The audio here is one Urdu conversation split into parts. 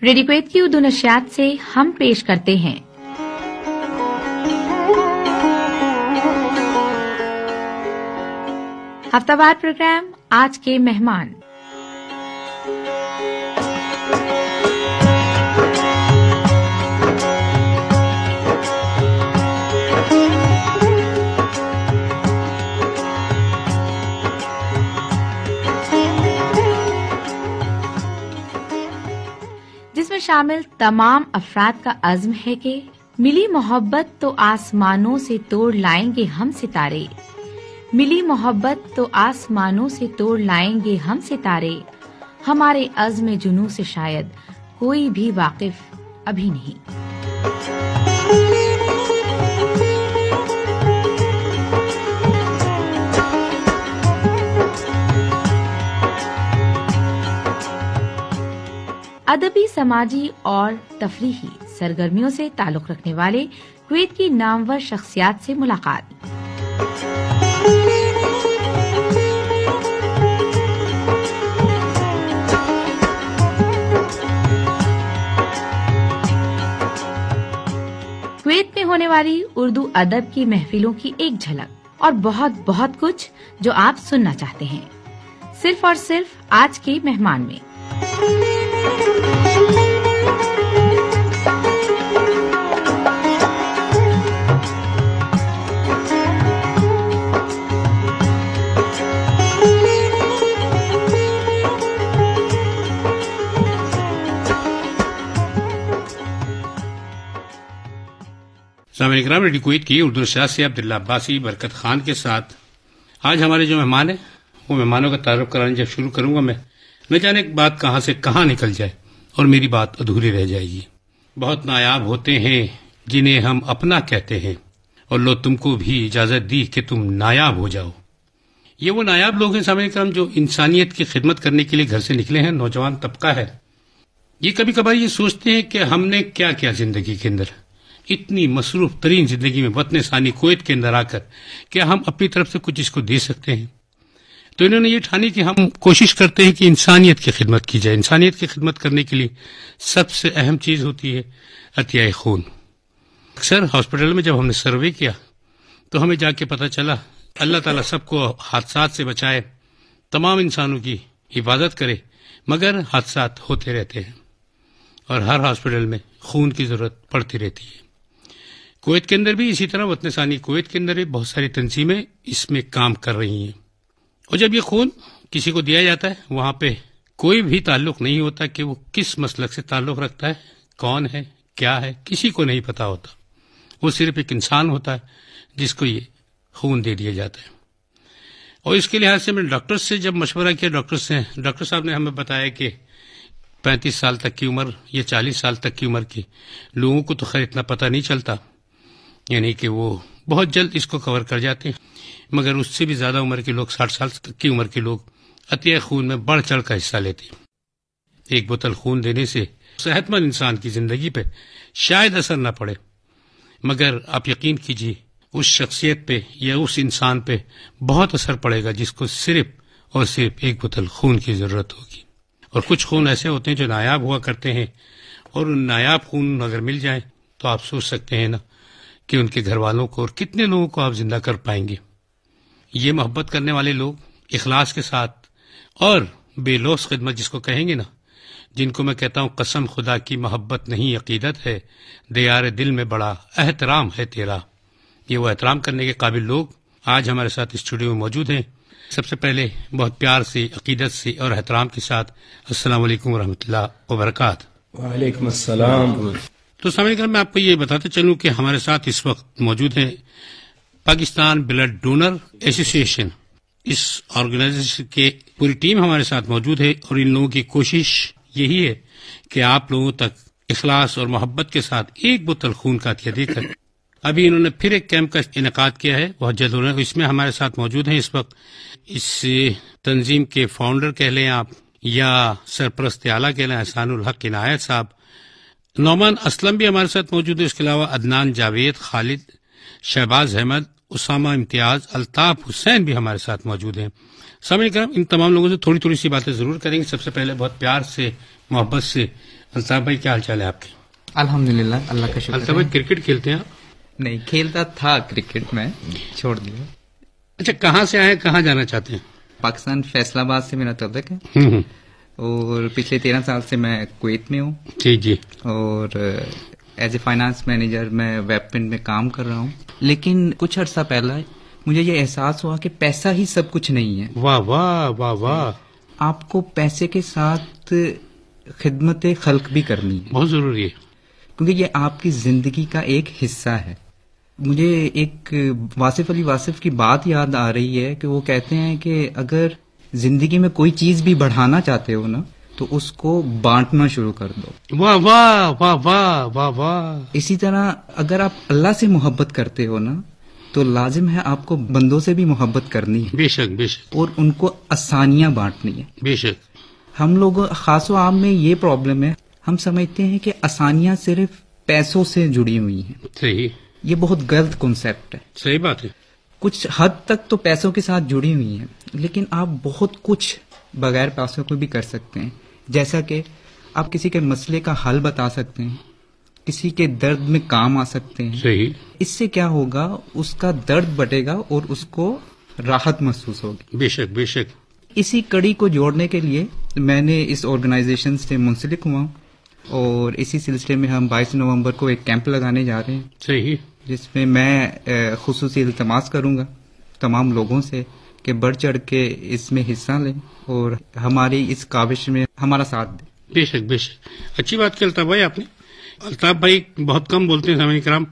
ریڈیو کویت کی اردو نشریات سے ہم پیش کرتے ہیں ہفتہ وار پروگرام آج کے مہمان۔ جس میں شامل تمام افراد کا عزم ہے کہ ملی محبت تو آسمانوں سے توڑ لائیں گے ہم ستارے، ملی محبت تو آسمانوں سے توڑ لائیں گے ہم ستارے، ہمارے عزم جنوں سے شاید کوئی بھی واقف ابھی نہیں۔ ادبی، سماجی اور تفریحی سرگرمیوں سے تعلق رکھنے والے کویت کی نامور شخصیات سے ملاقات۔ کویت میں ہونے والی اردو ادب کی محفلوں کی ایک جھلک اور بہت بہت کچھ جو آپ سننا چاہتے ہیں، صرف اور صرف آج کے مہمان میں۔ سامعین کرام، ریڈیو کویت کی اردو نشریات سے عبداللہ عباسی برکت خان کے ساتھ آج ہمارے جو مہمان ہیں وہ مہمانوں کا تعارف کرانے جب شروع کروں گا میں، نہ جانے بات کہاں سے کہاں نکل جائے اور میری بات ادھوری رہ جائے گی۔ بہت نایاب ہوتے ہیں جنہیں ہم اپنا کہتے ہیں، اور لو تم کو بھی اجازت دی کہ تم نایاب ہو جاؤ۔ یہ وہ نایاب لوگ ہیں سامعین کرام جو انسانیت کی خدمت کرنے کے لیے گھر سے نکلے ہیں، نوجوان طبقہ ہے۔ یہ کبھی کبھار یہ سوچتے ہیں کہ ہم نے کیا کیا زندگی کے اندر، اتنی مصروف ترین زندگی میں وطن ثانی کویت کے اندر آ کر کیا ہم اپنی طرف سے کچھ اس کو دے سکتے ہیں؟ تو انہوں نے یہ ٹھانی کہ ہم کوشش کرتے ہیں کہ انسانیت کی خدمت کی جائے۔ انسانیت کی خدمت کرنے کے لیے سب سے اہم چیز ہوتی ہے عطیہ خون۔ اکثر ہاسپٹل میں جب ہم نے سروے کیا تو ہمیں جا کے پتہ چلا اللہ تعالیٰ سب کو حادثات سے بچائے، تمام انسانوں کی حفاظت کرے، مگر حادثات ہوتے رہتے ہیں اور ہر ہاسپٹل میں خون کی ضرورت پڑتی رہتی ہے۔ کویت کے اندر بھی اسی طرح وطن ثانی کویت کے اندر بھی بہت ساری تنظیمیں اس میں کام کر رہی ہیں، اور جب یہ خون کسی کو دیا جاتا ہے وہاں پہ کوئی بھی تعلق نہیں ہوتا کہ وہ کس مسلک سے تعلق رکھتا ہے، کون ہے، کیا ہے، کسی کو نہیں پتا ہوتا۔ وہ صرف ایک انسان ہوتا ہے جس کو یہ خون دے دیا جاتا ہے۔ اور اس کے لحاظ سے میں ڈاکٹر سے جب مشورہ کیا، ڈاکٹر صاحب نے ہمیں بتایا کہ 35 سال تک کی عمر یا 40 سال تک کی عمر کے لوگوں کو تو خیر اتنا پتہ نہیں چلتا، یعنی کہ وہ بہت جلد اس کو کور کر جاتے ہیں، مگر اس سے بھی زیادہ عمر کے لوگ، 60 سال تک کی عمر کے لوگ عطیہ خون میں بڑھ چڑھ کا حصہ لیتے ہیں۔ ایک بوتل خون دینے سے صحت مند انسان کی زندگی پہ شاید اثر نہ پڑے، مگر آپ یقین کیجیے اس شخصیت پہ یا اس انسان پہ بہت اثر پڑے گا جس کو صرف اور صرف ایک بوتل خون کی ضرورت ہوگی۔ اور کچھ خون ایسے ہوتے ہیں جو نایاب ہوا کرتے ہیں، اور ان نایاب خون اگر مل جائیں تو آپ سوچ سکتے ہیں نا کہ ان کے گھر والوں کو اور کتنے لوگوں کو آپ زندہ کر پائیں گے۔ یہ محبت کرنے والے لوگ اخلاص کے ساتھ اور بے لوث خدمت جس کو کہیں گے نا، جن کو میں کہتا ہوں قسم خدا کی محبت نہیں عقیدت ہے، دیار دل میں بڑا احترام ہے تیرا، یہ وہ احترام کرنے کے قابل لوگ آج ہمارے ساتھ اسٹوڈیو میں موجود ہیں۔ سب سے پہلے بہت پیار سے، عقیدت سے اور احترام کے ساتھ السلام علیکم ورحمۃ اللہ وبرکاتہ۔ وعلیکم السلام۔ تو سامعین کرام، میں آپ کو یہ بتاتا چلوں کہ ہمارے ساتھ اس وقت موجود ہیں پاکستان بلڈ ڈونر ایسوسی ایشن، اس آرگنائزیشن کے پوری ٹیم ہمارے ساتھ موجود ہے، اور ان لوگوں کی کوشش یہی ہے کہ آپ لوگوں تک اخلاص اور محبت کے ساتھ ایک بوتل خون کا عطیہ دے کر ابھی انہوں نے پھر ایک کیمپ کا انعقاد کیا ہے، بہت جلد ہو رہا ہے۔ اس میں ہمارے ساتھ موجود ہیں اس وقت اس تنظیم کے فاؤنڈر کہہ لیں آپ یا سرپرست اعلیٰ کہہ لیں احسان الحق عنایت صاحب، نعمان اسلم بھی ہمارے ساتھ موجود ہے، اس کے علاوہ عدنان جاوید، خالد، شہباز احمد، اسامہ امتیاز، الطاف حسین بھی ہمارے ساتھ موجود ہیں۔ سامعین کرام، ان تمام لوگوں سے تھوڑی سی باتیں ضرور کریں گے۔ سب سے پہلے بہت پیار سے، محبت سے الطاف بھائی کیا حال چال ہے آپ کے؟ الحمدللہ، اللہ کا شکر الطاف ہے۔ بھائی کرکٹ کھیلتے ہیں آپ؟ نہیں، کھیلتا تھا کرکٹ، میں چھوڑ دیا۔ اچھا، کہاں سے آئے، کہاں جانا چاہتے ہیں؟ پاکستان فیصل آباد سے میرا تعلق ہے، ہوں، اور پچھلے 13 سال سے میں کویت میں ہوں، جی جی، اور ایز اے فائنانس مینیجر میں ویب پن میں کام کر رہا ہوں۔ لیکن کچھ عرصہ پہلا مجھے یہ احساس ہوا کہ پیسہ ہی سب کچھ نہیں ہے۔ واہ واہ واہ واہ، آپ کو پیسے کے ساتھ خدمت خلق بھی کرنی ہے، بہت ضروری ہے، کیونکہ یہ آپ کی زندگی کا ایک حصہ ہے۔ مجھے ایک واصف علی واصف کی بات یاد آ رہی ہے کہ وہ کہتے ہیں کہ اگر زندگی میں کوئی چیز بھی بڑھانا چاہتے ہو نا تو اس کو بانٹنا شروع کر دو۔ واہ واہ واہ واہ واہ واہ، اسی طرح اگر آپ اللہ سے محبت کرتے ہو نا تو لازم ہے آپ کو بندوں سے بھی محبت کرنی ہے، بے شک بے شک اور ان کو آسانیاں بانٹنی ہے۔ بے شک، ہم لوگ خاص و عام میں یہ پرابلم ہے، ہم سمجھتے ہیں کہ آسانیاں صرف پیسوں سے جڑی ہوئی ہیں۔ صحیح، یہ بہت غلط کنسیپٹ ہے۔ صحیح بات ہے، کچھ حد تک تو پیسوں کے ساتھ جڑی ہوئی ہیں، لیکن آپ بہت کچھ بغیر پیسوں کو بھی کر سکتے ہیں، جیسا کہ آپ کسی کے مسئلے کا حل بتا سکتے ہیں، کسی کے درد میں کام آ سکتے ہیں۔ صحیح، اس سے کیا ہوگا، اس کا درد بٹے گا اور اس کو راحت محسوس ہوگی۔ بے شک بے شک، اسی کڑی کو جوڑنے کے لیے میں نے اس آرگنائزیشن سے منسلک ہوا ہوں، اور اسی سلسلے میں ہم 22 نومبر کو ایک کیمپ لگانے جا رہے ہیں، صحیح، جس میں میں خصوصی التماس کروں گا تمام لوگوں سے کہ بڑھ چڑھ کے اس میں حصہ لیں اور ہماری اس کاوش میں ہمارا ساتھ دیں۔ بے شک بے شک، اچھی بات کی الطاف بھائی آپ نے۔ الطاف بھائی بہت کم بولتے ہیں سامعین کرام،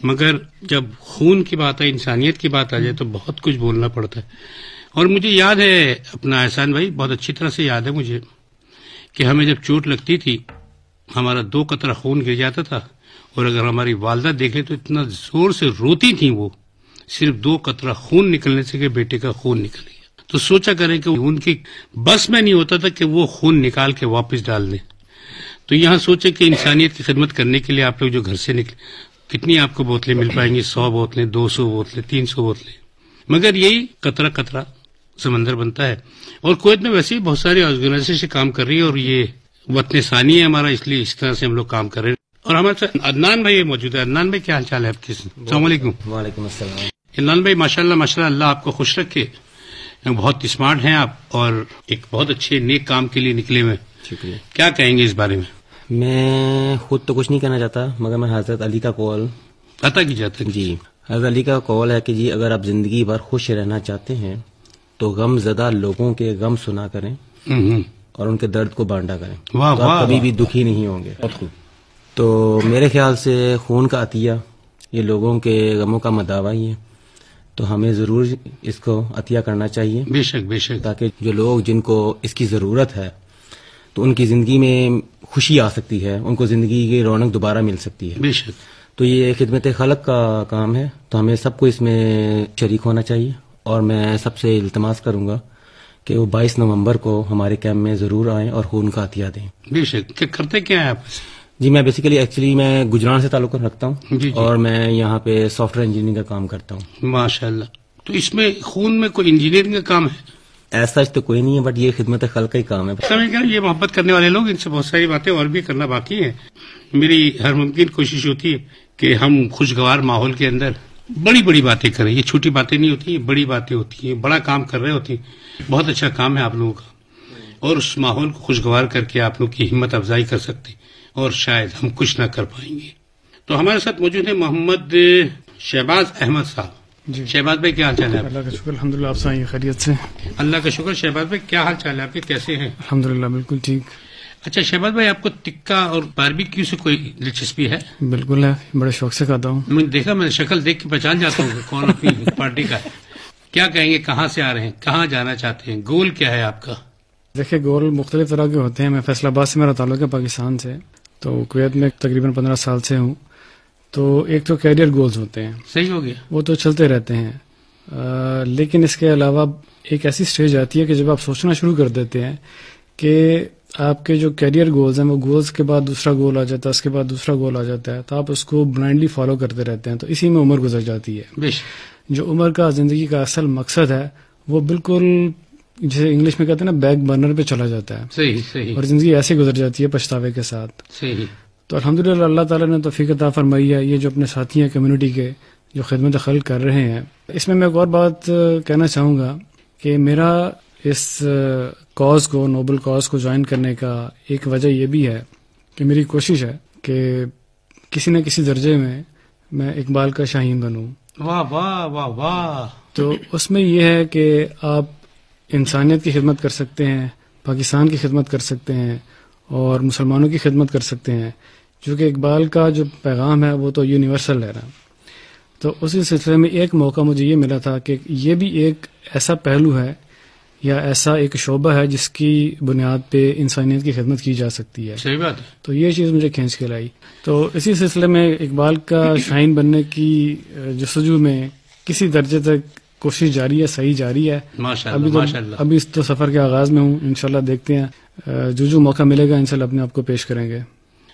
مگر جب خون کی بات آئے، انسانیت کی بات آ جائے تو بہت کچھ بولنا پڑتا ہے۔ اور مجھے یاد ہے اپنا احسان بھائی، بہت اچھی طرح سے یاد ہے مجھے کہ ہمیں جب چوٹ لگتی تھی ہمارا 2 قطرہ خون گر جاتا تھا، اور اگر ہماری والدہ دیکھے تو اتنا زور سے روتی تھیں وہ، صرف 2 قطرہ خون نکلنے سے کہ بیٹے کا خون نکل گیا۔ تو سوچا کریں کہ ان کی بس میں نہیں ہوتا تھا کہ وہ خون نکال کے واپس ڈال دیں۔ تو یہاں سوچیں کہ انسانیت کی خدمت کرنے کے لیے آپ لوگ جو گھر سے نکلے، کتنی آپ کو بوتلیں مل پائیں گی، 100 بوتلیں، 200 بوتلیں، 300 بوتلیں، مگر یہی قطرہ قطرہ سمندر بنتا ہے۔ اور کویت میں ویسے ہی بہت ساری آرگنائزیشن کام کر رہی ہے، اور یہ وطن ثانی ہے ہمارا، اس لیے اس طرح سے ہم لوگ کام کر رہے ہیں۔ اور ہمارے ساتھ عدنان بھائی موجود ہے۔ عدنان بھائی کیا حال چال ہے آپ کے؟ السلام علیکم۔ وعلیکم السلام۔ عدنان بھائی ماشاءاللہ اللہ آپ کو خوش رکھے، بہت اسمارٹ ہیں آپ، اور ایک بہت اچھے نیک کام کے لیے نکلے ہوئے۔ شکریہ۔ کیا کہیں گے اس بارے میں؟ میں خود تو کچھ نہیں کہنا چاہتا، مگر میں حضرت علی کا قول، عطا کی جاتا ہے جی حضرت علی کا قول ہے کہ جی اگر آپ زندگی بھر خوش رہنا چاہتے ہیں تو غم زدہ لوگوں کے غم سنا کریں اور ان کے درد کو بانٹا کریں، واہ تو آپ واہ کبھی بھی دکھی نہیں ہوں گے۔ تو میرے خیال سے خون کا عطیہ یہ لوگوں کے غموں کا مداوا ہی ہے، تو ہمیں ضرور اس کو عطیہ کرنا چاہیے، بے شک بے شک، تاکہ جو لوگ جن کو اس کی ضرورت ہے تو ان کی زندگی میں خوشی آ سکتی ہے، ان کو زندگی کی رونق دوبارہ مل سکتی ہے۔ بے شک، تو یہ خدمت خلق کا کام ہے، تو ہمیں سب کو اس میں شریک ہونا چاہیے، اور میں سب سے التماس کروں گا کہ وہ 22 نومبر کو ہمارے کیمپ میں ضرور آئیں اور خون کا عطیہ دیں۔ بے شک۔ کیا کرتے کیا ہیں آپ؟ جی میں ایکچولی میں گجران سے تعلق رکھتا ہوں، جی جی، اور میں یہاں پہ سافٹ ویئر انجینئرنگ کا کام کرتا ہوں۔ ماشاءاللہ۔ تو اس میں خون میں کوئی انجینئرنگ کا کام ہے؟ ایسا تو کوئی نہیں ہے، بٹ یہ خدمت خلق کا ہی کام ہے۔ سمجھ گئے، یہ محبت کرنے والے لوگ، ان سے بہت ساری باتیں اور بھی کرنا باقی ہیں۔ میری ہر ممکن کوشش ہوتی ہے کہ ہم خوشگوار ماحول کے اندر بڑی بڑی باتیں کریں۔ یہ چھوٹی باتیں نہیں ہوتی، یہ بڑی باتیں ہوتی ہیں، بڑا کام کر رہے ہوتے ہیں۔ بہت اچھا کام ہے آپ لوگوں کا، اور اس ماحول کو خوشگوار کر کے آپ لوگ کی ہمت افزائی کر سکتے ہیں، اور شاید ہم کچھ نہ کر پائیں گے۔ تو ہمارے ساتھ موجود ہیں محمد شہباز احمد صاحب۔ جی، شہباز بھائی کیا حال چال ہے آپ؟ اللہ کا شکر، الحمدللہ۔ آپ سائیں خیریت سے؟ اللہ کا شکر۔ شہباز بھائی کیا حال چال ہے آپ کے، کیسے ہیں؟ الحمدللہ بالکل ٹھیک۔ اچھا شہباز بھائی، آپ کو ٹکا اور باربیکیو سے کوئی دلچسپی ہے؟ بالکل ہے، بڑے شوق سے کھاتا ہوں۔ میں نے دیکھا، میں شکل دیکھ کے پہچان جاتا ہوں کہ کون اپنی پارٹی کا ہے۔ کیا کہیں گے، کہاں سے آ رہے ہیں، کہاں جانا چاہتے ہیں، گول کیا ہے آپ کا؟ دیکھیں، گول مختلف طرح کے ہوتے ہیں۔ میں فیصل آباد سے، میرا تعلق ہے پاکستان سے، تو کویت میں تقریباً 15 سال سے ہوں۔ تو ایک تو کیریئر گولز ہوتے ہیں، صحیح ہو گیا، وہ تو چلتے رہتے ہیں، لیکن اس کے علاوہ ایک ایسی سٹیج آتی ہے کہ جب آپ سوچنا شروع کر دیتے ہیں کہ آپ کے جو کیریئر گولز ہیں، وہ گولز کے بعد دوسرا گول آ جاتا ہے، اس کے بعد دوسرا گول آ جاتا ہے، تو آپ اس کو بلائنڈلی فالو کرتے رہتے ہیں، تو اسی میں عمر گزر جاتی ہے۔ بیش جو عمر کا زندگی کا اصل مقصد ہے وہ بالکل جسے انگلش میں کہتے ہیں نا بیک برنر پہ چلا جاتا ہے. صحیح صحیح. اور زندگی ایسے گزر جاتی ہے پچھتاوے کے ساتھ. صحیح. تو الحمدللہ اللہ تعالیٰ نے توفیق عطا فرمائی ہے. یہ جو اپنے ساتھی ہیں کمیونٹی کے جو خدمت خلق کر رہے ہیں، اس میں ایک اور بات کہنا چاہوں گا کہ میرا اس کاز کو، نوبل کاز کو جوائن کرنے کا ایک وجہ یہ بھی ہے کہ میری کوشش ہے کہ کسی نہ کسی درجے میں اقبال کا شاہین بنوں. واہ واہ واہ واہ. تو اس میں یہ ہے کہ آپ انسانیت کی خدمت کر سکتے ہیں، پاکستان کی خدمت کر سکتے ہیں اور مسلمانوں کی خدمت کر سکتے ہیں، چونکہ اقبال کا جو پیغام ہے وہ تو یونیورسل ہے نا. تو اسی سلسلے میں ایک موقع مجھے یہ ملا تھا کہ یہ بھی ایک ایسا پہلو ہے یا ایسا ایک شعبہ ہے جس کی بنیاد پہ انسانیت کی خدمت کی جا سکتی ہے. صحیح بات ہے. تو یہ چیز مجھے کھینچ کے لائی. تو اسی سلسلے میں اقبال کا شاہین بننے کی جستجو میں کسی درجے تک کوشش جاری ہے، صحیح جاری ہے. ماشاءاللہ. ابھی تو سفر کے آغاز میں ہوں، انشاءاللہ دیکھتے ہیں جو موقع ملے گا انشاءاللہ اپنے آپ کو پیش کریں گے.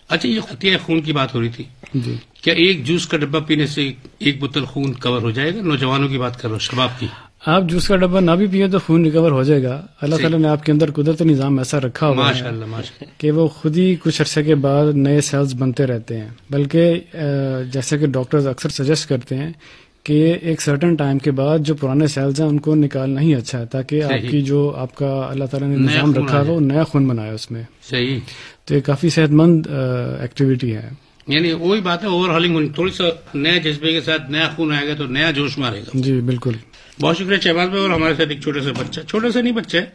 اچھا، یہ عطیہ خون کی بات ہو رہی تھی جی. کیا ایک جوس کا ڈبہ پینے سے ایک بوتل خون کور ہو جائے گا؟ نوجوانوں کی بات کر رہا ہوں، شباب کی. آپ جوس کا ڈبہ نہ بھی پیے تو خون ریکور ہو جائے گا. اللہ تعالیٰ نے آپ کے اندر قدرتی نظام ایسا رکھا ہوا ہے ماشاءاللہ ماشاءاللہ کہ وہ خود ہی کچھ عرصے کے بعد نئے سیلز بنتے رہتے ہیں. بلکہ جیسے کہ ڈاکٹرز اکثر سجیسٹ کرتے ہیں کہ ایک سرٹن ٹائم کے بعد جو پرانے سیلز ہیں ان کو نکالنا ہی اچھا ہے، تاکہ آپ کی جو آپ کا اللہ تعالیٰ نے نظام رکھا ہے وہ نیا خون بنائے اس میں. صحیح. تو یہ کافی صحت مند ایکٹیویٹی ہے. یعنی وہی بات ہے، اوور ہالنگ ہونی، تھوڑی سا نئے جذبے کے ساتھ نیا خون آئے گا تو نیا جوش مارے گا. جی بالکل. بہت شکریہ شہباز بھائی. اور ہمارے ساتھ ایک چھوٹا سا بچہ، چھوٹا سا نہیں بچہ ہے،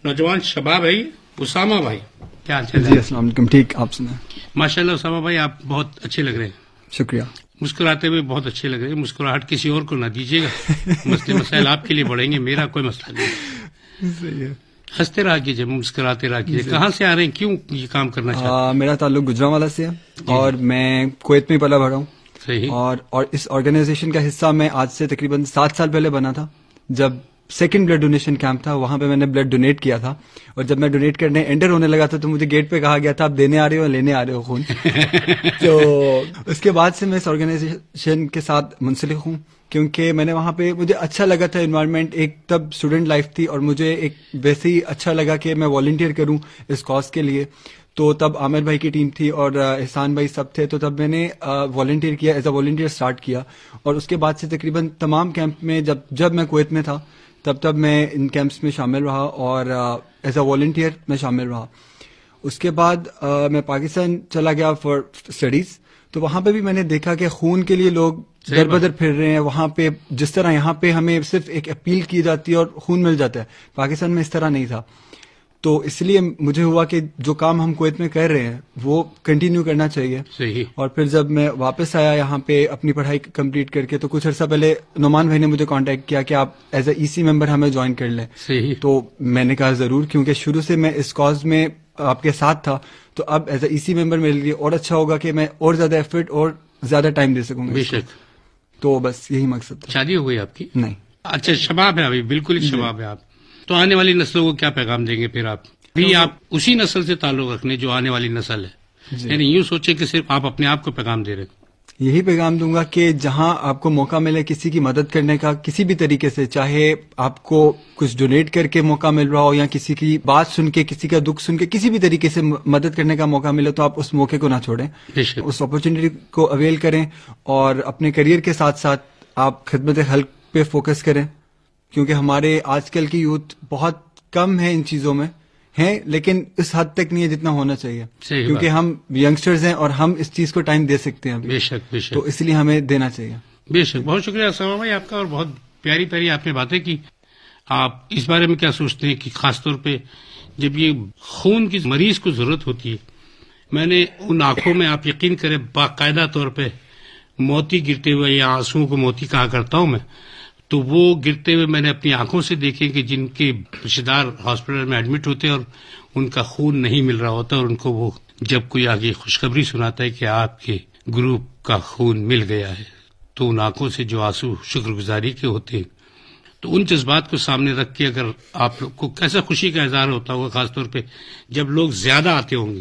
نوجوان شباب ہے، اسامہ بھائی. کیا حال چال ہے؟ جی السلام علیکم. ٹھیک، آپ سنائیں. ماشاءاللہ اسامہ بھائی آپ بہت اچھے لگ رہے ہیں. شکریہ. مسکراتے ہوئے بہت اچھے لگ رہے ہیں. مسکراہٹ کسی اور کو نہ دیجیے گا، مسائل آپ کے لیے بڑھیں گے، میرا کوئی مسئلہ نہیں. صحیح ہے. ہنستے رہا کیجیے، مسکراتے رہا کیجیے. کہاں سے آ رہے ہیں، کیوں یہ کام کرنا چاہتے ہیں؟ میرا تعلق گجرانوالہ سے ہے اور میں کویت میں پلا بڑھا ہوں. صحیح. اور اس آرگنائزیشن کا حصہ میں آج سے تقریباً 7 سال پہلے بنا تھا، جب سیکنڈ بلڈ ڈونیشن کیمپ تھا. وہاں پہ میں نے بلڈ ڈونیٹ کیا تھا، اور جب میں ڈونیٹ کرنے انٹر ہونے لگا تھا تو مجھے گیٹ پہ کہا گیا تھا آپ دینے آ رہے ہو لینے آ رہے ہو خون. تو اس کے بعد سے میں اس آرگنائزیشن کے ساتھ منسلک ہوں، کیونکہ میں نے وہاں پہ مجھے اچھا لگا تھا انوائرمنٹ. ایک تب اسٹوڈنٹ لائف تھی اور مجھے ایک ویسے ہی اچھا لگا کہ میں والنٹیئر کروں اس کاز کے لیے. تو تب عامر بھائی کی ٹیم تھی اور احسان بھائی سب تھے، تو تب میں نے والنٹیئر کیا، ایز اے والنٹیئر اسٹارٹ کیا. اور اس کے بعد سے تقریباً تمام کیمپ میں جب میں کویت میں تھا تب میں ان کیمپس میں شامل رہا اور ایز اے والنٹیئر میں شامل رہا. اس کے بعد میں پاکستان چلا گیا فار اسٹڈیز. تو وہاں پہ بھی میں نے دیکھا کہ خون کے لیے لوگ در بدر پھر رہے ہیں. وہاں پہ جس طرح یہاں پہ ہمیں صرف ایک اپیل کی جاتی ہے اور خون مل جاتا ہے، پاکستان میں اس طرح نہیں تھا. تو اس لیے مجھے ہوا کہ جو کام ہم کویت میں کر رہے ہیں وہ کنٹینیو کرنا چاہیے. صحیح. اور پھر جب میں واپس آیا یہاں پہ اپنی پڑھائی کمپلیٹ کر کے، تو کچھ عرصہ پہلے نعمان بھائی نے مجھے کانٹیکٹ کیا کہ آپ ایز اے ای سی ممبر ہمیں جوائن کر لیں. صحیح. تو میں نے کہا ضرور، کیونکہ شروع سے میں اس کاز میں آپ کے ساتھ تھا. تو اب ایز اے ای سی ممبر میرے لیے اور اچھا ہوگا کہ میں اور زیادہ ایفرٹ اور زیادہ ٹائم دے سکوں گا. بے شک. تو بس یہی مقصد تھا. شادی ہو گئی آپ کی؟ نہیں. اچھا، شباب ہے ابھی، بالکل ہی شباب ہے آپ. تو آنے والی نسلوں کو کیا پیغام دیں گے پھر آپ؟ بھی آپ اسی نسل سے تعلق رکھنے جو آنے والی نسل ہے، یعنی یوں سوچے کہ صرف آپ اپنے آپ کو پیغام دے رہے ہیں. یہی پیغام دوں گا کہ جہاں آپ کو موقع ملے کسی کی مدد کرنے کا کسی بھی طریقے سے، چاہے آپ کو کچھ ڈونیٹ کر کے موقع مل رہا ہو یا کسی کی بات سن کے، کسی کا دکھ سن کے، کسی بھی طریقے سے مدد کرنے کا موقع ملے تو آپ اس موقع کو نہ چھوڑیں، اس اپرچونٹی کو اویل کریں اور اپنے کریئر کے ساتھ ساتھ آپ خدمت خلق پہ فوکس کریں. کیونکہ ہمارے آج کل کی یوتھ بہت کم ہے ان چیزوں میں، ہیں لیکن اس حد تک نہیں ہے جتنا ہونا چاہیے، کیونکہ ہم ینگسٹرز ہیں اور ہم اس چیز کو ٹائم دے سکتے ہیں. بے شک بے شک. تو اس لیے ہمیں دینا چاہیے. بے شک. بہت شکریہ اسامہ بھائی آپ کا، اور بہت پیاری پیاری آپ نے باتیں کی. آپ اس بارے میں کیا سوچتے ہیں کہ خاص طور پہ جب یہ خون کی مریض کو ضرورت ہوتی ہے، میں نے ان آنکھوں میں، آپ یقین کریں باقاعدہ طور پہ موتی گرتے ہوئے، یا آنسوؤں کو موتی کہا کرتا ہوں میں، تو وہ گرتے ہوئے میں نے اپنی آنکھوں سے دیکھے کہ جن کے رشتے دار ہاسپٹل میں ایڈمٹ ہوتے ہیں اور ان کا خون نہیں مل رہا ہوتا، اور ان کو وہ جب کوئی آگے خوشخبری سناتا ہے کہ آپ کے گروپ کا خون مل گیا ہے، تو ان آنکھوں سے جو آنسو شکر گزاری کے ہوتے ہیں، تو ان جذبات کو سامنے رکھ کے اگر آپ لوگ کو کیسا خوشی کا اظہار ہوتا ہوگا، خاص طور پہ جب لوگ زیادہ آتے ہوں گے.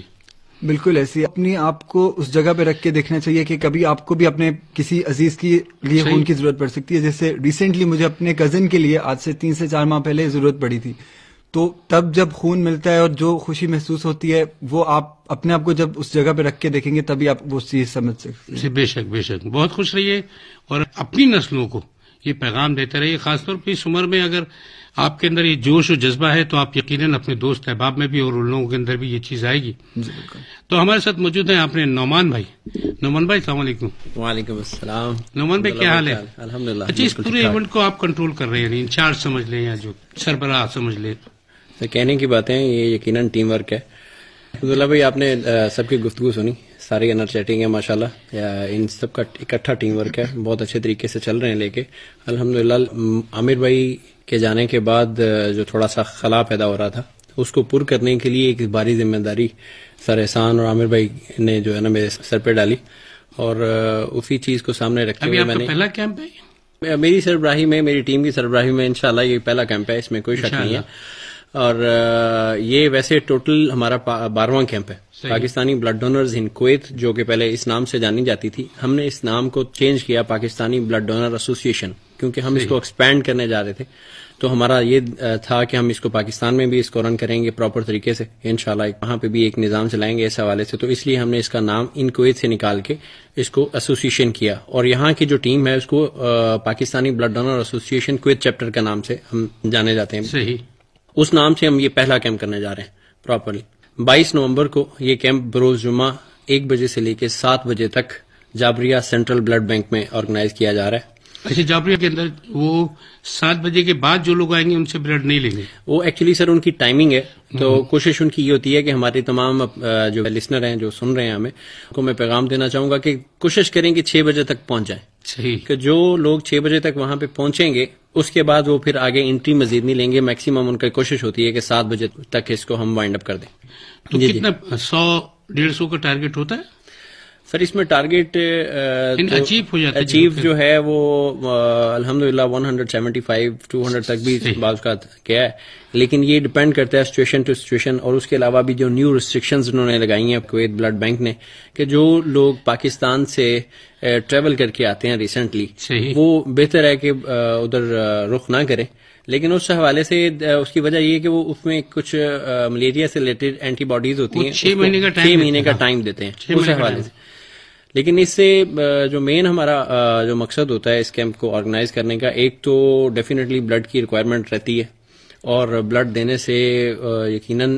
بالکل ایسی اپنی آپ کو اس جگہ پہ رکھ کے دیکھنا چاہیے کہ کبھی آپ کو بھی اپنے کسی عزیز کے لیے خون کی ضرورت پڑ سکتی ہے. جیسے ریسنٹلی مجھے اپنے کزن کے لیے آج سے 3 سے 4 ماہ پہلے ضرورت پڑی تھی، تو تب جب خون ملتا ہے اور جو خوشی محسوس ہوتی ہے وہ آپ اپنے آپ کو جب اس جگہ پہ رکھ کے دیکھیں گے تبھی آپ وہ چیز سمجھ سکتے ہیں. بے شک بے شک. بہت خوش رہیے اور اپنی نسلوں کو یہ پیغام دیتے رہیے. خاص طور پہ اس عمر میں اگر آپ کے اندر یہ جوش و جذبہ ہے تو آپ یقیناً اپنے دوست احباب میں بھی اور ان لوگوں کے اندر بھی یہ چیز آئے گی. تو ہمارے ساتھ موجود ہیں اپنے نعمان بھائی. نعمان بھائی السلام علیکم. وعلیکم السلام. نعمان بھائی کیا حال ہے؟ الحمدللہ. اچھا اس پورے ایونٹ کو آپ کنٹرول کر رہے ہیں یعنی انچارج سمجھ لیں یا جو سربراہ سمجھ لیں؟ کہنے کی باتیں یہ یقیناً ٹیم ورک ہے. عبداللہ بھائی آپ نے سب کی گفتگو سنی, ساری انر چیٹنگ ہے ماشاءاللہ, ان سب کا اکٹھا ٹیم ورک ہے, بہت اچھے طریقے سے چل رہے ہیں لے کے الحمدللہ. عامر بھائی کے جانے کے بعد جو تھوڑا سا خلا پیدا ہو رہا تھا اس کو پر کرنے کے لیے ایک باری ذمہ داری سر احسان اور عامر بھائی نے جو ہے نا میرے سر پہ ڈالی, اور اسی چیز کو سامنے رکھتے ہوئے میں نے پہلا کیمپ ہے میری سربراہی میں, میری ٹیم کی سربراہی میں انشاءاللہ یہ پہلا کیمپ ہے, اس میں کوئی شک نہیں ہے. اور یہ ویسے ٹوٹل ہمارا 12واں کیمپ ہے. پاکستانی بلڈ ڈونرز ان کویت, جو کہ پہلے اس نام سے جانی جاتی تھی, ہم نے اس نام کو چینج کیا پاکستانی بلڈ ڈونر ایسوسی ایشن, کیونکہ ہم اس کو ایکسپینڈ کرنے جا رہے تھے. تو ہمارا یہ تھا کہ ہم اس کو پاکستان میں بھی اس کو رن کریں گے پراپر طریقے سے انشاءاللہ, وہاں پہ بھی ایک نظام چلائیں گے اس حوالے سے. تو اس لیے ہم نے اس کا نام ان کویت سے نکال کے اس کو ایسوسی ایشن کیا, اور یہاں کی جو ٹیم ہے اس کو پاکستانی بلڈ ڈونر ایسوسی ایشن کویت چیپٹر کے نام سے ہم جانے جاتے ہیں. صحیح. اس نام سے ہم یہ پہلا کیمپ کرنے جا رہے ہیں پراپرلی. 22 نومبر کو یہ کیمپ بروز جمعہ 1 بجے سے لے کے 7 بجے تک جابریہ سینٹرل بلڈ بینک میں آرگنائز کیا جا رہا ہے. اچھا, جابریہ کے اندر وہ 7 بجے کے بعد جو لوگ آئیں گے ان سے بلڈ نہیں لیں گے؟ وہ ایکچولی سر ان کی ٹائمنگ ہے, تو کوشش ان کی یہ ہوتی ہے کہ ہمارے تمام جو لسنر ہیں جو سن رہے ہیں ہمیں, کو میں پیغام دینا چاہوں گا کہ کوشش کریں کہ 6 بجے تک پہنچ جائیں. صحیح. کہ جو لوگ 6 بجے تک وہاں پہ پہنچیں گے اس کے بعد وہ پھر آگے انٹری مزید نہیں لیں گے. میکسیمم ان کی کوشش ہوتی ہے کہ 7 بجے تک اس کو ہم وائنڈ اپ کر دیں. تو کتنا 100-150 کا ٹارگٹ ہوتا ہے سر؟ اس میں ٹارگٹ اچیو جو ہے وہ الحمدللہ 175-200 تک بھی بعض کا کیا ہے, لیکن یہ ڈپینڈ کرتا ہے سچویشن ٹو سچویشن. اور اس کے علاوہ بھی جو نیو ریسٹرکشنز انہوں نے لگائی ہیں کویت بلڈ بینک نے, کہ جو لوگ پاکستان سے ٹریول کر کے آتے ہیں ریسنٹلی, وہ بہتر ہے کہ ادھر رخ نہ کریں. لیکن اس حوالے سے اس کی وجہ یہ ہے کہ وہ اس میں کچھ ملیریا سے ریلیٹڈ اینٹی باڈیز ہوتی ہیں, 6 مہینے کا ٹائم دیتے ہیں اس حوالے سے. لیکن اس سے جو مین ہمارا جو مقصد ہوتا ہے اس کیمپ کو آرگنائز کرنے کا, ایک تو ڈیفینیٹلی بلڈ کی ریکوائرمنٹ رہتی ہے, اور بلڈ دینے سے یقیناً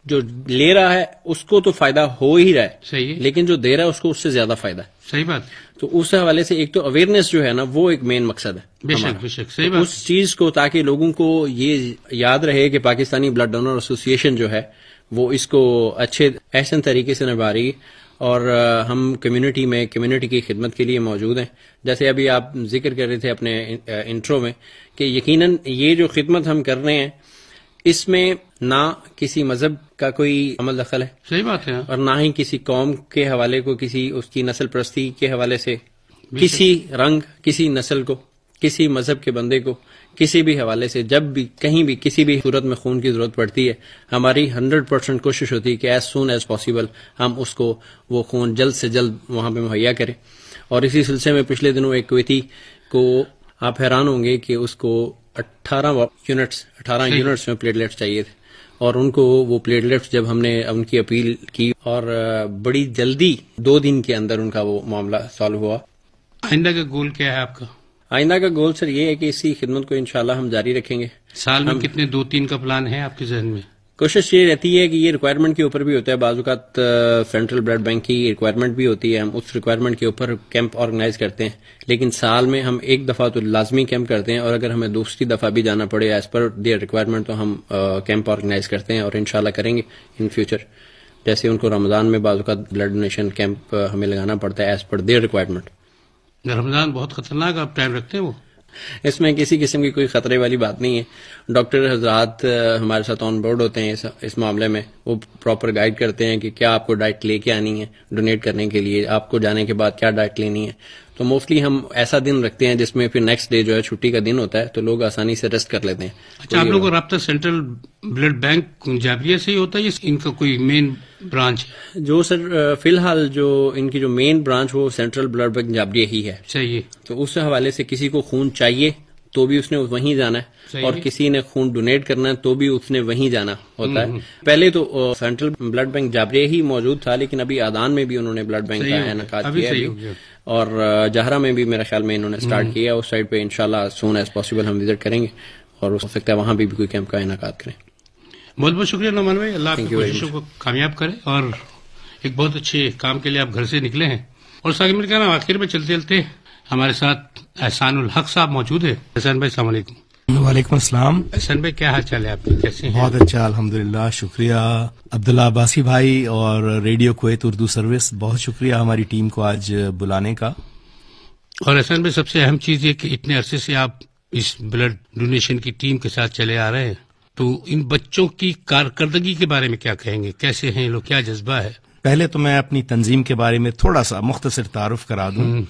جو لے رہا ہے اس کو تو فائدہ ہو ہی رہا ہے, صحیح, لیکن جو دے رہا ہے اس کو اس سے زیادہ فائدہ ہے. صحیح بات. تو اس حوالے سے ایک تو اویئرنیس جو ہے نا وہ ایک مین مقصد ہے. بے شک بے شک, صحیح بات. اس چیز کو تاکہ لوگوں کو یہ یاد رہے کہ پاکستانی بلڈ ڈونر ایسوسی ایشن جو ہے وہ اس کو اچھے احسن طریقے سے نبھا رہی ہے, اور ہم کمیونٹی کی خدمت کے لیے موجود ہیں. جیسے ابھی آپ ذکر کر رہے تھے اپنے انٹرو میں کہ یقیناً یہ جو خدمت ہم کر رہے ہیں اس میں نہ کسی مذہب کا کوئی عمل دخل ہے, صحیح بات ہے, اور نہ ہی کسی قوم کے حوالے کو, کسی اس کی نسل پرستی کے حوالے سے, کسی رنگ, کسی نسل کو, کسی مذہب کے بندے کو, کسی بھی حوالے سے جب بھی کہیں بھی کسی بھی صورت میں خون کی ضرورت پڑتی ہے, ہماری 100% کوشش ہوتی ہے کہ ایز سون ایز پاسبل ہم اس کو وہ خون جلد سے جلد وہاں پہ مہیا کریں. اور اسی سلسلے میں پچھلے دنوں ایک کویتی کو, آپ حیران ہوں گے کہ اس کو 18 یونٹس میں پلیٹلیٹس چاہیے تھے, اور ان کو وہ پلیٹلیٹس جب ہم نے ان کی اپیل کی اور بڑی جلدی 2 دن کے اندر ان کا وہ معاملہ سالو ہوا. آئندہ کا گول کیا ہے آپ کا؟ آئندہ کا گول سر یہ ہے کہ اسی خدمت کو انشاءاللہ ہم جاری رکھیں گے. سال میں کتنے 2-3 کا پلان ہے آپ کے ذہن میں؟ کوشش یہ رہتی ہے کہ یہ ریکوائرمنٹ کے اوپر بھی ہوتا ہے, بعض اوقات سینٹرل بلڈ بینک کی ریکوائرمنٹ بھی ہوتی ہے, ہم اس ریکوائرمنٹ کے اوپر کیمپ آرگنائز کرتے ہیں. لیکن سال میں ہم ایک دفعہ تو لازمی کیمپ کرتے ہیں, اور اگر ہمیں دوسری دفعہ بھی جانا پڑے ایز پر دیئر ریکوائرمنٹ تو ہم کیمپ آرگنائز کرتے ہیں, اور انشاءاللہ کریں گے ان فیوچر. جیسے ان کو رمضان میں بعض اوقات بلڈ ڈونیشن کیمپ ہمیں لگانا پڑتا ہے ایز پر دیئر ریکوائرمنٹ. رمضان بہت خطرناک آپ ٹائم رکھتے ہیں, وہ اس میں کسی قسم کی کوئی خطرے والی بات نہیں ہے. ڈاکٹر حضرات ہمارے ساتھ آن بورڈ ہوتے ہیں اس معاملے میں, وہ پراپر گائیڈ کرتے ہیں کہ کیا آپ کو ڈائٹ لے کے آنی ہے ڈونیٹ کرنے کے لیے, آپ کو جانے کے بعد کیا ڈائٹ لینی ہے. تو موسٹلی ہم ایسا دن رکھتے ہیں جس میں پھر نیکسٹ ڈے جو ہے چھٹی کا دن ہوتا ہے, تو لوگ آسانی سے ریسٹ کر لیتے ہیں. اچھا, آپ لوگوں کا رابطہ سینٹرل بلڈ بینک جابریہ سے ہی ہوتا ہے یا ان کا کوئی مین برانچ ہے؟ جو سر فی الحال جو ان کی جو مین برانچ وہ سینٹرل بلڈ بینک جابریہ ہی ہے. صحیح. تو اس حوالے سے کسی کو خون چاہیے تو بھی اس نے وہیں جانا ہے، اور کسی نے خون ڈونیٹ کرنا ہے تو بھی اس نے وہیں جانا ہوتا ہے. پہلے تو سینٹرل بلڈ بینک جابریہ ہی موجود تھا، لیکن ابھی آدان میں بھی انہوں نے بلڈ بینک کا انعقاد کیا ہے، اور جہرا میں بھی میرا خیال میں انہوں نے اسٹارٹ کیا. اس سائڈ پہ انشاءاللہ سون ایز پاسبل ہم وزٹ کریں گے، اور ہو سکتا ہے وہاں بھی کوئی کیمپ کا انعقاد کریں. بہت بہت شکریہ نعمان بھائی، اللہ آپ کی کوششوں کو کامیاب کرے، اور ایک بہت اچھے کام کے لیے آپ گھر سے نکلے ہیں. اور ساکر کا نام آخر میں چلتے چلتے ہمارے ساتھ احسان الحق صاحب موجود ہے. احسان بھائی السلام علیکم. وعلیکم السلام. احسان بھائی کیا حال چال ہے آپ کے، کیسے ہیں؟ بہت اچھا الحمدللہ، شکریہ عبداللہ عباسی بھائی اور ریڈیو کویت اردو سروس، بہت شکریہ ہماری ٹیم کو آج بلانے کا. اور احسان بھائی سب سے اہم چیز یہ کہ اتنے عرصے سے آپ اس بلڈ ڈونیشن کی ٹیم کے ساتھ چلے آ رہے ہیں، تو ان بچوں کی کارکردگی کے بارے میں کیا کہیں گے؟ کیسے ہیں لوگ، کیا جذبہ ہے؟ پہلے تو میں اپنی تنظیم کے بارے میں تھوڑا سا مختصر تعارف کرا دوں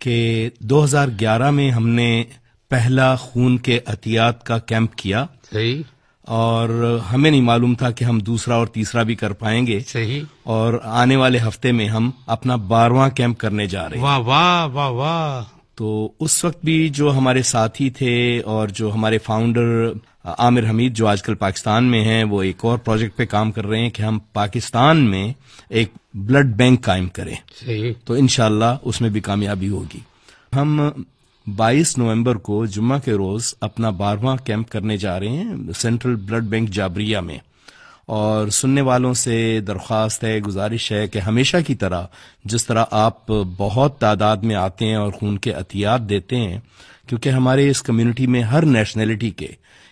کہ 2011 میں ہم نے پہلا خون کے عطیات کا کیمپ کیا. صحیح. اور ہمیں نہیں معلوم تھا کہ ہم دوسرا اور تیسرا بھی کر پائیں گے. صحیح. اور آنے والے ہفتے میں ہم اپنا 12واں کیمپ کرنے جا رہے ہیں. واہ واہ واہ واہ. تو اس وقت بھی جو ہمارے ساتھی تھے اور جو ہمارے فاؤنڈر عامر حمید جو آج کل پاکستان میں ہیں، وہ ایک اور پروجیکٹ پہ کام کر رہے ہیں کہ ہم پاکستان میں ایک بلڈ بینک قائم کریں. صحیح. تو انشاءاللہ اس میں بھی کامیابی ہوگی. ہم 22 نومبر کو جمعہ کے روز اپنا 12واں کیمپ کرنے جا رہے ہیں سینٹرل بلڈ بینک جابریہ میں. اور سننے والوں سے درخواست ہے، گزارش ہے کہ ہمیشہ کی طرح جس طرح آپ بہت تعداد میں آتے ہیں اور خون کے عطیات دیتے ہیں، کیونکہ ہمارے اس کمیونٹی میں ہر نیشنلٹی کے،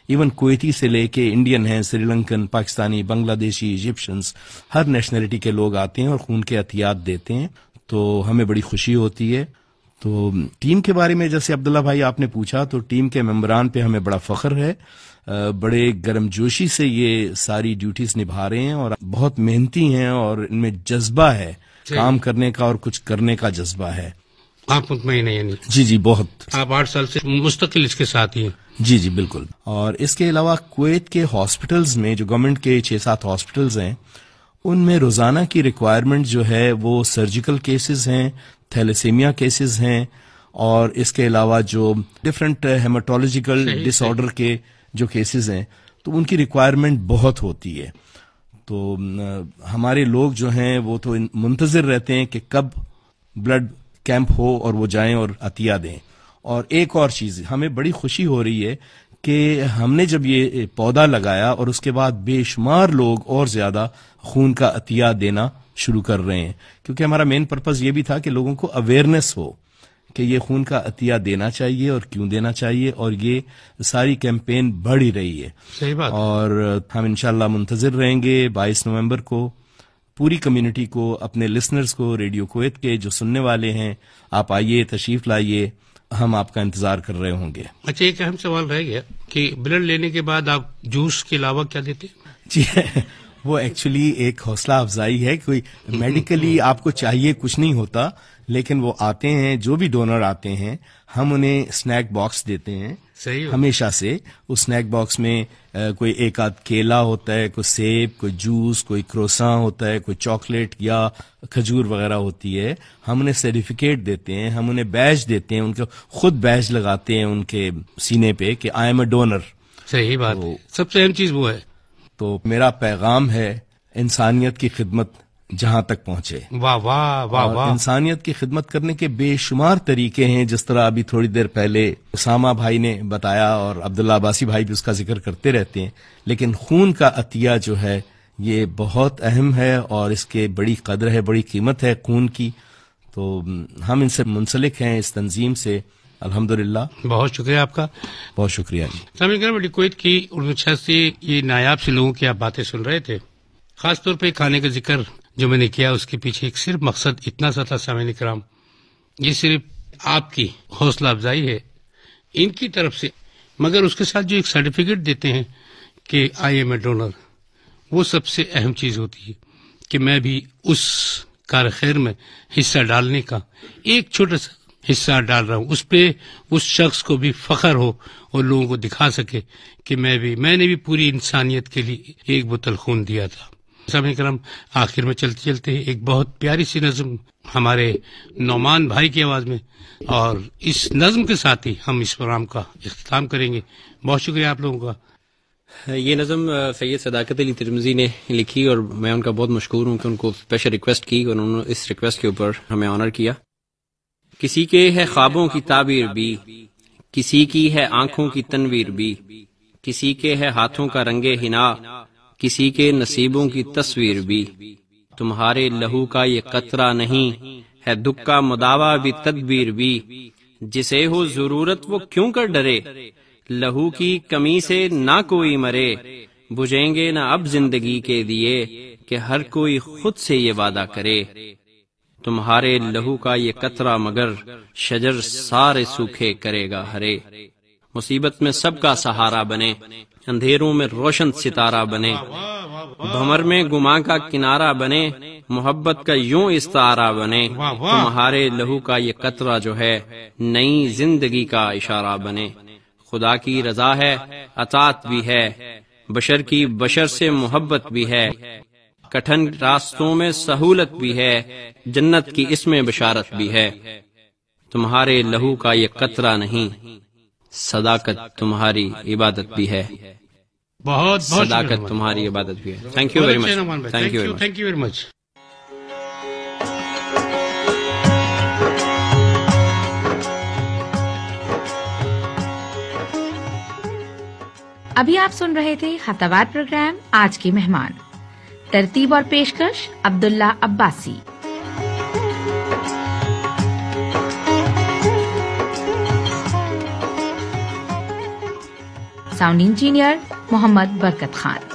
ایون کویتی سے لے کے انڈین ہیں، سری لنکن، پاکستانی، بنگلہ دیشی، ایجپشنز، ہر نیشنلٹی کے لوگ آتے ہیں اور خون کے عطیات دیتے ہیں. تو ہمیں بڑی خوشی ہوتی ہے. تو ٹیم کے بارے میں جیسے عبداللہ بھائی آپ نے پوچھا، تو ٹیم کے ممبران پہ ہمیں بڑا فخر ہے. بڑے گرم جوشی سے یہ ساری ڈیوٹیز نبھا رہے ہیں اور بہت محنتی ہیں، اور ان میں جذبہ ہے کام کرنے کا اور کچھ کرنے کا جذبہ ہے. آپ مطمئن ہیں یعنی؟ جی بہت. آپ 8 سال سے مستقل اس کے ساتھ ہی ہیں؟ جی بالکل. اور اس کے علاوہ کویت کے ہاسپٹلز میں جو گورنمنٹ کے 6-7 ہاسپٹلز ہیں، ان میں روزانہ کی ریکوائرمنٹ جو ہے وہ سرجیکل کیسز ہیں، تھیلیسیمیا کیسز ہیں، اور اس کے علاوہ جو ڈفرینٹ ہیماٹولوجیکل ڈس آرڈر کے جو کیسز ہیں، تو ان کی ریکوائرمنٹ بہت ہوتی ہے. تو ہمارے لوگ جو ہیں وہ تو منتظر رہتے ہیں کہ کب بلڈ کیمپ ہو اور وہ جائیں اور عطیہ دیں. اور ایک اور چیز ہمیں بڑی خوشی ہو رہی ہے کہ ہم نے جب یہ پودا لگایا اور اس کے بعد بے شمار لوگ اور زیادہ خون کا عطیہ دینا شروع کر رہے ہیں، کیونکہ ہمارا مین پرپز یہ بھی تھا کہ لوگوں کو اویئرنیس ہو کہ یہ خون کا عطیہ دینا چاہیے اور کیوں دینا چاہیے. اور یہ ساری کیمپین بڑھ ہی رہی ہے. صحیح بات. اور ہم انشاءاللہ منتظر رہیں گے 22 نومبر کو. پوری کمیونٹی کو، اپنے لسنرز کو، ریڈیو کویت کے جو سننے والے ہیں، آپ آئیے، تشریف لائیے، ہم آپ کا انتظار کر رہے ہوں گے. اچھا، ایک اہم سوال رہ گیا کہ بلڈ لینے کے بعد آپ جوس کے علاوہ کیا دیتے؟ جی وہ ایکچولی ایک حوصلہ افزائی ہے. کوئی میڈیکلی آپ کو چاہیے کچھ نہیں ہوتا، لیکن وہ آتے ہیں، جو بھی ڈونر آتے ہیں، ہم انہیں اسنیک باکس دیتے ہیں. ہمیشہ سے اس اسنیک باکس میں کوئی ایک آدھ کیلا ہوتا ہے، کوئی سیب، کوئی جوس، کوئی کروساں ہوتا ہے، کوئی چاکلیٹ یا کھجور وغیرہ ہوتی ہے. ہم انہیں سرٹیفکیٹ دیتے ہیں، ہم انہیں بیج دیتے ہیں، ان کو خود بیج لگاتے ہیں ان کے سینے پہ کہ آئی ایم اے ڈونر. صحیح بات. سب سے اہم چیز وہ ہے. تو میرا پیغام ہے انسانیت کی خدمت جہاں تک پہنچے. واہ واہ واہ واہ. انسانیت کی خدمت کرنے کے بے شمار طریقے ہیں، جس طرح ابھی تھوڑی دیر پہلے اسامہ بھائی نے بتایا اور عبداللہ عباسی بھائی بھی اس کا ذکر کرتے رہتے ہیں. لیکن خون کا عطیہ جو ہے یہ بہت اہم ہے اور اس کے بڑی قدر ہے، بڑی قیمت ہے خون کی. تو ہم ان سے منسلک ہیں، اس تنظیم سے، الحمدللہ. بہت شکریہ آپ کا. بہت شکریہ جی. سامعین کویت کی اردو چھت سے یہ نایاب سے لوگوں کی آپ باتیں سن رہے تھے. خاص طور پہ کھانے کا ذکر جو میں نے کیا، اس کے پیچھے ایک صرف مقصد اتنا سا تھا سامعین کرام، یہ صرف آپ کی حوصلہ افزائی ہے ان کی طرف سے، مگر اس کے ساتھ جو ایک سرٹیفکیٹ دیتے ہیں کہ آئی ایم اے ڈونر، وہ سب سے اہم چیز ہوتی ہے کہ میں بھی اس کار خیر میں حصہ ڈالنے کا ایک چھوٹا سا حصہ ڈال رہا ہوں. اس پہ اس شخص کو بھی فخر ہو اور لوگوں کو دکھا سکے کہ میں نے بھی پوری انسانیت کے لیے ایک بوتل خون دیا تھا. سامعین کرام، آخر میں چلتے چلتے ایک بہت پیاری سی نظم ہمارے نعمان بھائی کی آواز میں، اور اس نظم کے ساتھ ہی ہم اس پروگرام کا اختتام کریں گے. بہت شکریہ آپ لوگوں کا. یہ نظم سید صداقت علی ترمذی نے لکھی اور میں ان کا بہت مشکور ہوں کہ ان کو اسپیشل ریکویسٹ کی اور انہوں نے اس ریکویسٹ کے اوپر ہمیں آنر کیا. کسی کے ہے خوابوں کی تعبیر بھی، کسی کی ہے آنکھوں کی تنویر بھی، کسی کے ہے ہاتھوں کا رنگ حنا، کسی کے نصیبوں کی تصویر بھی. تمہارے لہو کا یہ قطرہ نہیں ہے دکھ کا مداوا بھی تدبیر بھی، جسے ہو ضرورت وہ کیوں کر ڈرے، لہو کی کمی سے نہ کوئی مرے. بجھیں گے نہ اب زندگی کے دیے کہ ہر کوئی خود سے یہ وعدہ کرے. تمہارے لہو کا یہ قطرہ مگر شجر سارے سوکھے کرے گا ہرے. مصیبت میں سب کا سہارا بنے، اندھیروں میں روشن ستارہ بنے، بھمر میں گما کا کنارہ بنے، محبت کا یوں استعارہ بنے. تمہارے لہو کا یہ قطرہ جو ہے نئی زندگی کا اشارہ بنے. خدا کی رضا ہے، اطاعت بھی ہے، بشر کی بشر سے محبت بھی ہے، کٹھن راستوں میں سہولت بھی ہے، جنت کی اس میں بشارت بھی ہے. تمہارے لہو کا یہ قطرہ نہیں، صداقت تمہاری عبادت بھی ہے. بہت صداقت تمہاری عبادت بھی ہے. Thank you very much. Thank you very much. ابھی آپ سن رہے تھے ہفتہ پروگرام آج کے مہمان. ترتیب اور پیشکش عبداللہ عباسی. ساؤنڈ انجینئر محمد برکت خان.